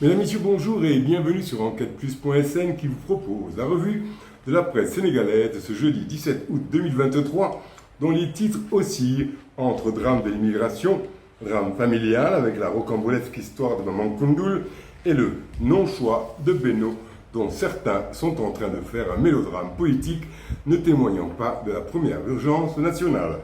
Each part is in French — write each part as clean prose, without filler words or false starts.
Mesdames, Messieurs, bonjour et bienvenue sur enquêteplus.sn qui vous propose la revue de la presse sénégalaise de ce jeudi 17 août 2023 dont les titres oscillent entre drame de l'immigration, drame familial avec la rocambolesque histoire de Maman Koundoul et le non-choix de Benno dont certains sont en train de faire un mélodrame politique ne témoignant pas de la première urgence nationale.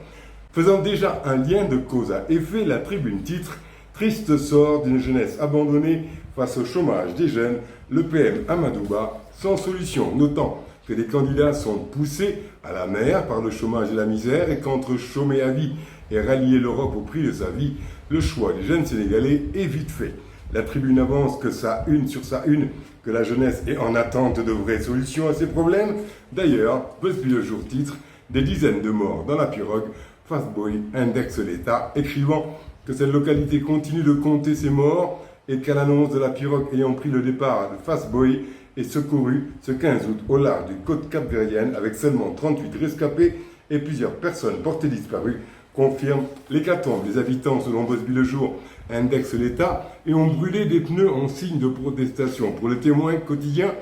Faisant déjà un lien de cause à effet, la tribune titre « Triste sort d'une jeunesse abandonnée face au chômage des jeunes, le PM Amadouba sans solution », notant que les candidats sont poussés à la mer par le chômage et la misère et qu'entre chômer à vie et rallier l'Europe au prix de sa vie, le choix des jeunes Sénégalais est vite fait. La tribune avance que sur sa une, que la jeunesse est en attente de vraies solutions à ses problèmes. D'ailleurs, Busby le jour titre « Des dizaines de morts dans la pirogue », Fastboy indexe l'État, écrivant que cette localité continue de compter ses morts et qu'à l'annonce de la pirogue ayant pris le départ de Fastboy est secouru ce 15 août au large du côte capverdienne avec seulement 38 rescapés et plusieurs personnes portées disparues, confirme l'hécatombe. Les habitants, selon Busby le jour, indexent l'État et ont brûlé des pneus en signe de protestation. Pour le témoin quotidien,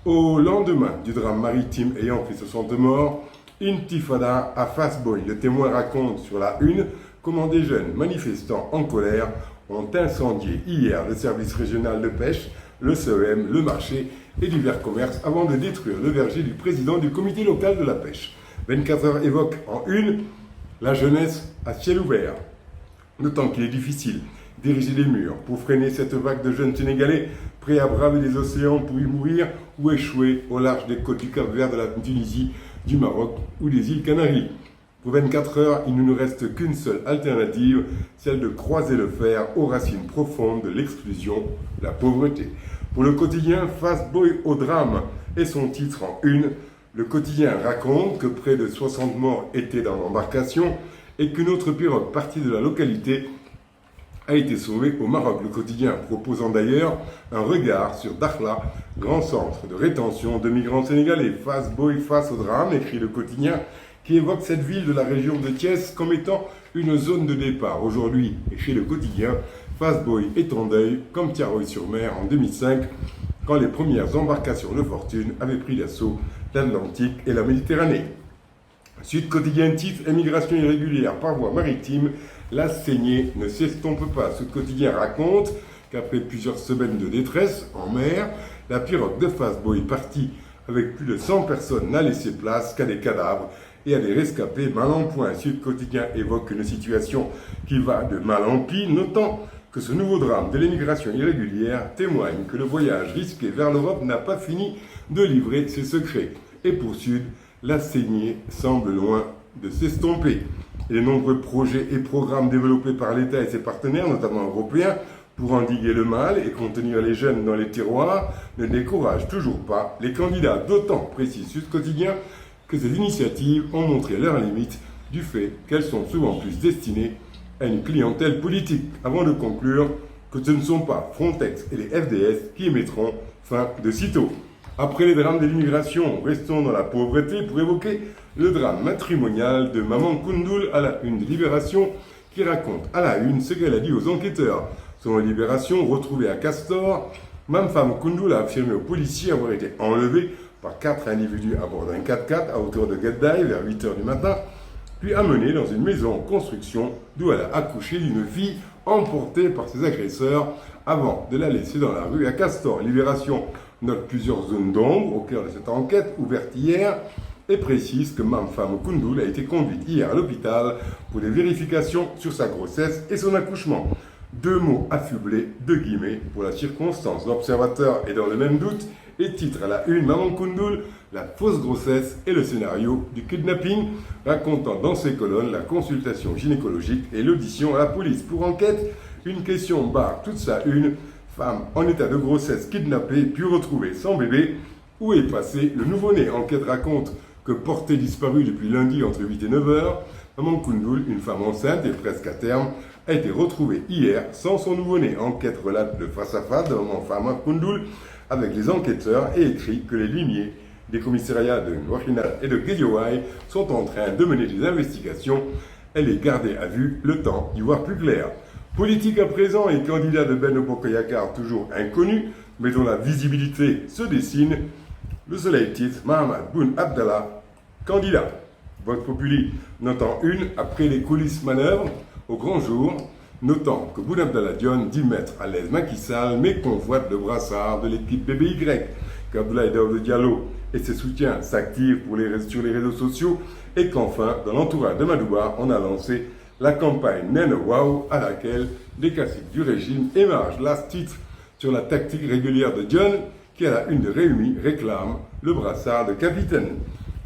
au lendemain du drame maritime ayant fait 60 morts, Intifada à Fastboy. Le témoin raconte sur la une comment des jeunes manifestants en colère ont incendié hier le service régional de pêche, le CEM, le marché et divers commerces avant de détruire le verger du président du comité local de la pêche. 24 heures évoque en une la jeunesse à ciel ouvert, notant qu'il est difficile d'ériger des murs pour freiner cette vague de jeunes Sénégalais prêts à braver les océans pour y mourir ou échouer au large des côtes du Cap-Vert, de la Tunisie, du Maroc ou des îles Canaries. Pour 24 heures, il ne nous reste qu'une seule alternative, celle de croiser le fer aux racines profondes de l'exclusion, la pauvreté. Pour le quotidien, Fastboy au drame et son titre en une, le quotidien raconte que près de 60 morts étaient dans l'embarcation et qu'une autre pirogue partie de la localité a été sauvée au Maroc. Le quotidien proposant d'ailleurs un regard sur Dakhla, grand centre de rétention de migrants sénégalais. Fastboy face au drame, écrit le quotidien, qui évoque cette ville de la région de Thiès comme étant une zone de départ. Aujourd'hui, écrit le quotidien, Fastboy est en deuil comme Thiaroye-sur-Mer en 2005, quand les premières embarcations de fortune avaient pris l'assaut l'Atlantique et la Méditerranée. Sud quotidien titre « Émigration irrégulière par voie maritime », la saignée ne s'estompe pas. Ce quotidien raconte qu'après plusieurs semaines de détresse en mer, la pirogue de Fastboy partie avec plus de 100 personnes n'a laissé place qu'à des cadavres et à des rescapés mal en point. Sud quotidien évoque une situation qui va de mal en pis, notant que ce nouveau drame de l'émigration irrégulière témoigne que le voyage risqué vers l'Europe n'a pas fini de livrer ses secrets. Et pour Sud, la saignée semble loin de s'estomper. Et les nombreux projets et programmes développés par l'État et ses partenaires, notamment européens, pour endiguer le mal et contenir les jeunes dans les tiroirs, ne découragent toujours pas les candidats. D'autant, précise Sud Quotidien, que ces initiatives ont montré leurs limites du fait qu'elles sont souvent plus destinées à une clientèle politique. Avant de conclure que ce ne sont pas Frontex et les FDS qui y mettront fin de sitôt. Après les drames de l'immigration, restons dans la pauvreté pour évoquer le drame matrimonial de Maman Koundoul à la une de Libération qui raconte à la une ce qu'elle a dit aux enquêteurs. Selon Libération, retrouvée à Castor, Maman Koundoul a affirmé aux policiers avoir été enlevée par 4 individus à bord d'un 4x4 à hauteur de Guédaï vers 8h du matin, puis amenée dans une maison en construction d'où elle a accouché d'une fille emportée par ses agresseurs avant de la laisser dans la rue à Castor. Libération note plusieurs zones d'ombre au cœur de cette enquête ouverte hier et précise que Maman Koundoul a été conduite hier à l'hôpital pour des vérifications sur sa grossesse et son accouchement. 2 mots affublés de guillemets pour la circonstance. L'Observateur est dans le même doute et titre à la une Maman Koundoul, la fausse grossesse et le scénario du kidnapping, racontant dans ses colonnes la consultation gynécologique et l'audition à la police. Pour enquête, une question barre toute sa une, femme en état de grossesse kidnappée puis retrouvée sans bébé. Où est passé le nouveau-né? Enquête raconte que portée disparue depuis lundi entre 8 et 9 heures, Maman Koundoul, une femme enceinte et presque à terme, a été retrouvée hier sans son nouveau-né. Enquête relate le face-à-face de Maman Koundoul avec les enquêteurs et écrit que les limiers des commissariats de Ouargla et de Guédiawaye sont en train de mener des investigations. Elle est gardée à vue le temps d'y voir plus clair. Politique à présent et candidat de Benno Bokk Yakaar toujours inconnu, mais dont la visibilité se dessine, le Soleil titre Mahammed Boun Abdallah, candidat. Vox Populi notant une après les coulisses manœuvres au grand jour, notant que Boun Abdallah Dionne dit mettre à l'aise Macky Sall, mais convoite le brassard de l'équipe BBY, qu'Abdoulaye Daouda Diallo et ses soutiens s'activent sur les réseaux sociaux, et qu'enfin, dans l'entourage de Madouba, on a lancé la campagne Nene Wow, à laquelle des classiques du régime émergent. Last titre sur la tactique régulière de Dionne, qui à la une de Réumi réclame le brassard de capitaine.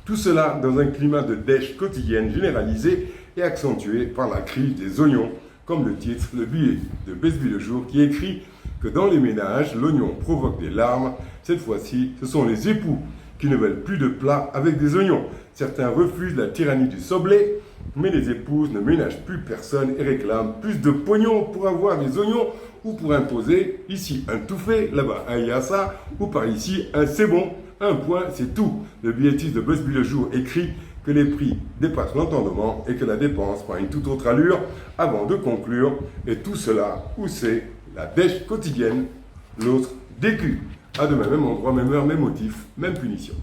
Tout cela dans un climat de dèche quotidienne généralisé et accentué par la crise des oignons, comme le titre le billet de Besby Le Jour qui écrit que dans les ménages, l'oignon provoque des larmes. Cette fois-ci, ce sont les époux qui ne veulent plus de plats avec des oignons. Certains refusent la tyrannie du soblé, mais les épouses ne ménagent plus personne et réclament plus de pognon pour avoir des oignons ou pour imposer ici un tout fait, là-bas un yassa, ou par ici un c'est bon, un point, c'est tout. Le billetiste de Besby Le Jour écrit que les prix dépassent l'entendement et que la dépense prend une toute autre allure avant de conclure. Et tout cela, où c'est la dèche quotidienne, l'autre décu. À demain, même endroit, même heure, même motif, même punition.